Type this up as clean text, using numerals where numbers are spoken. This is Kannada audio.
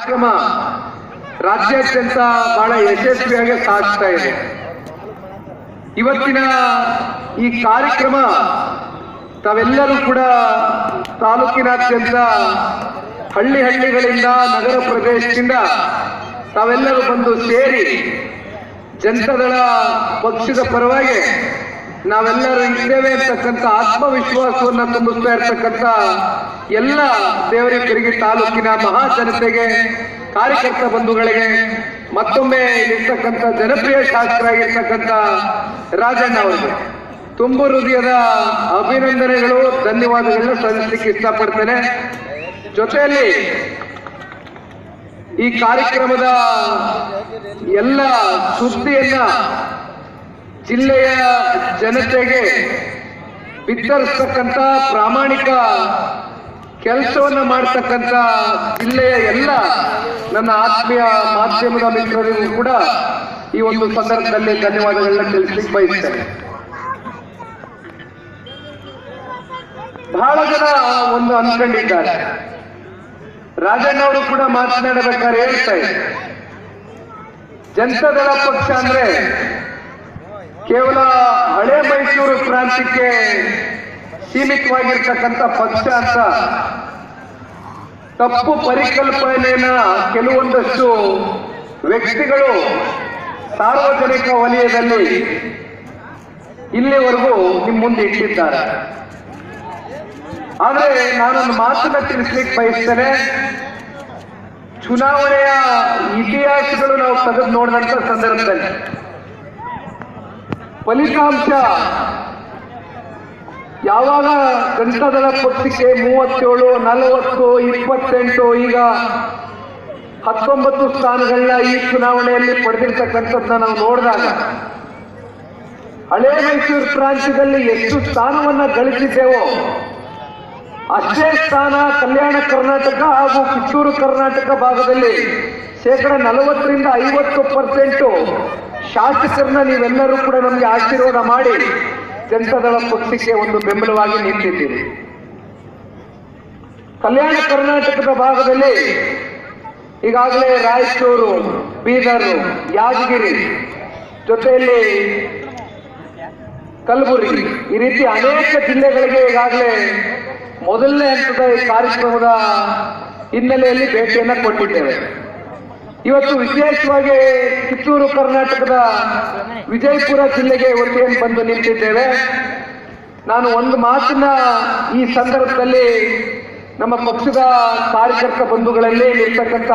ಕಾರ್ಯಕ್ರಮ ರಾಜ್ಯಾದ್ಯಂತ ಬಹಳ ಯಶಸ್ವಿಯಾಗಿ ಸಾಗ್ತಾ ಇದೆ. ಇವತ್ತಿನ ಈ ಕಾರ್ಯಕ್ರಮ ತಾವೆಲ್ಲರೂ ಕೂಡ ತಾಲೂಕಿನಾದ್ಯಂತ ಹಳ್ಳಿಗಳಿಂದ ನಗರ ಪ್ರದೇಶದಿಂದ ತಾವೆಲ್ಲರೂ ಬಂದು ಸೇರಿ ಜನತಾದಳ ಪಕ್ಷದ ಪರವಾಗಿ ನಾವೆಲ್ಲರೂ ಇದ್ದೇವೆ ಅಂತಕ್ಕಂಥ ಆತ್ಮವಿಶ್ವಾಸವನ್ನ ತುಂಬಿಸ್ತಾ ಇರ್ತಕ್ಕಂಥ ಎಲ್ಲ ದೇವರಿಕರಿಗೆ ತಾಲೂಕಿನ ಮಹಾ ಜನತೆಗೆ, ಕಾರ್ಯಕರ್ತ ಬಂಧುಗಳಿಗೆ ಮತ್ತೊಮ್ಮೆ ಇರ್ತಕ್ಕಂಥ ಜನಪ್ರಿಯ ಶಾಸಕರಾಗಿರ್ತಕ್ಕಂಥ ರಾಜಣ್ಣ ಅವರಿಗೆ ತುಂಬ ಹೃದಯದ ಅಭಿನಂದನೆಗಳು, ಧನ್ಯವಾದಗಳನ್ನ ಸಲ್ಲಿಸಲಿಕ್ಕೆ ಇಷ್ಟಪಡ್ತೇನೆ. ಜೊತೆಯಲ್ಲಿ ಈ ಕಾರ್ಯಕ್ರಮದ ಎಲ್ಲ ಸುದ್ದಿಯನ್ನ ಜಿಲ್ಲೆಯ ಜನತೆಗೆ ಬಿತ್ತರಿಸ್ತಕ್ಕಂಥ ಪ್ರಾಮಾಣಿಕ ಕೆಲಸವನ್ನ ಮಾಡ್ತಕ್ಕಂಥ ಜಿಲ್ಲೆಯ ಎಲ್ಲ ನನ್ನ ಆತ್ಮೀಯ ಮಾಧ್ಯಮದ ಮಿತ್ರರಿಗೂ ಕೂಡ ಈ ಒಂದು ಸಂದರ್ಭದಲ್ಲಿ ಧನ್ಯವಾದಗಳನ್ನ ತಿಳಿಸ್ಲಿಕ್ಕೆ ಬಯಸ್ತೇನೆ. ಬಹಳ ಜನ ಒಂದು ಅನ್ಕೊಂಡಿದ್ದಾರೆ, ರಾಜಣ್ಣ ಅವರು ಕೂಡ ಮಾತನಾಡಬೇಕಾದ್ರೆ ಹೇಳ್ತಾ ಇದ್ದಾರೆ, ಜನತಾದಳ ಪಕ್ಷ ಅಂದ್ರೆ ಕೇವಲ ಹಳೆ ಮೈಸೂರು ಪ್ರಾಂತ್ಯಕ್ಕೆ ಸೀಮಿತವಾಗಿರ್ತಕ್ಕಂಥ ಪಕ್ಷ ಅಂತ ತಪ್ಪು ಪರಿಕಲ್ಪನೆಯನ್ನ ಕೆಲವೊಂದಷ್ಟು ವ್ಯಕ್ತಿಗಳು ಸಾರ್ವಜನಿಕ ವಲಯದಲ್ಲಿ ಇಲ್ಲಿವರೆಗೂ ನಿಮ್ಮ ಮುಂದೆ ಇಟ್ಟಿದ್ದಾರೆ. ಆದರೆ ನಾನೊಂದು ಮಾತನ್ನ ತಿಳಿಸ್ಲಿಕ್ಕೆ ಬಯಸ್ತೇನೆ. ಚುನಾವಣೆಯ ಇತಿಹಾಸಗಳು ನಾವು ತೆಗೆದು ನೋಡಿದಂತ ಸಂದರ್ಭದಲ್ಲಿ ಫಲಿತಾಂಶ ಯಾವಾಗ ಜನತಾದಳ ಪಕ್ಷಕ್ಕೆ 37, 40, 28, ಈಗ 19 ಸ್ಥಾನಗಳನ್ನ ಈ ಚುನಾವಣೆಯಲ್ಲಿ ಪಡೆದಿರ್ತಕ್ಕಂಥದ್ದನ್ನ ನಾವು ನೋಡಿದಾಗ ಹಳೆ ಮೈಸೂರು ಪ್ರಾಂತ್ಯದಲ್ಲಿ ಎಷ್ಟು ಸ್ಥಾನವನ್ನ ಗಳಿಸಿದ್ದೇವೋ ಅಷ್ಟೇ ಸ್ಥಾನ ಕಲ್ಯಾಣ ಕರ್ನಾಟಕ ಹಾಗೂ ಕಿತ್ತೂರು ಕರ್ನಾಟಕ ಭಾಗದಲ್ಲಿ 40% 50% ಶಾಸಕರನ್ನ ನೀವೆಲ್ಲರೂ ಕೂಡ ನಮಗೆ ಆಶೀರ್ವಾದ ಮಾಡಿ ಜನತಾದಳ ಪಕ್ಷಕ್ಕೆ ಒಂದು ಬೆಂಬಲವಾಗಿ ನಿಂತಿದ್ದೀರಿ. ಕಲ್ಯಾಣ ಕರ್ನಾಟಕದ ಭಾಗದಲ್ಲಿ ಈಗಾಗಲೇ ರಾಯಚೂರು, ಬೀದರ್, ಯಾದಗಿರಿ, ಜೊತೆಯಲ್ಲಿ ಕಲಬುರಗಿ, ಈ ರೀತಿ ಅನೇಕ ಜಿಲ್ಲೆಗಳಿಗೆ ಈಗಾಗಲೇ ಮೊದಲನೇ ಹಂತದ ಈ ಕಾರ್ಯಕ್ರಮದ ಹಿನ್ನೆಲೆಯಲ್ಲಿ ಭೇಟಿಯನ್ನ ಕೊಟ್ಟಿದ್ದೇವೆ. ಇವತ್ತು ವಿಶೇಷವಾಗಿ ಕಿತ್ತೂರು ಕರ್ನಾಟಕದ ವಿಜಯಪುರ ಜಿಲ್ಲೆಗೆ ಒಟ್ಟಿಗೆ ಬಂದು ನಿಂತಿದ್ದೇವೆ. ನಾನು ಒಂದು ಮಾತನ್ನ ಈ ಸಂದರ್ಭದಲ್ಲಿ ನಮ್ಮ ಪಕ್ಷದ ಕಾರ್ಯಕರ್ತ ಬಂಧುಗಳಲ್ಲಿ ಇರ್ತಕ್ಕಂಥ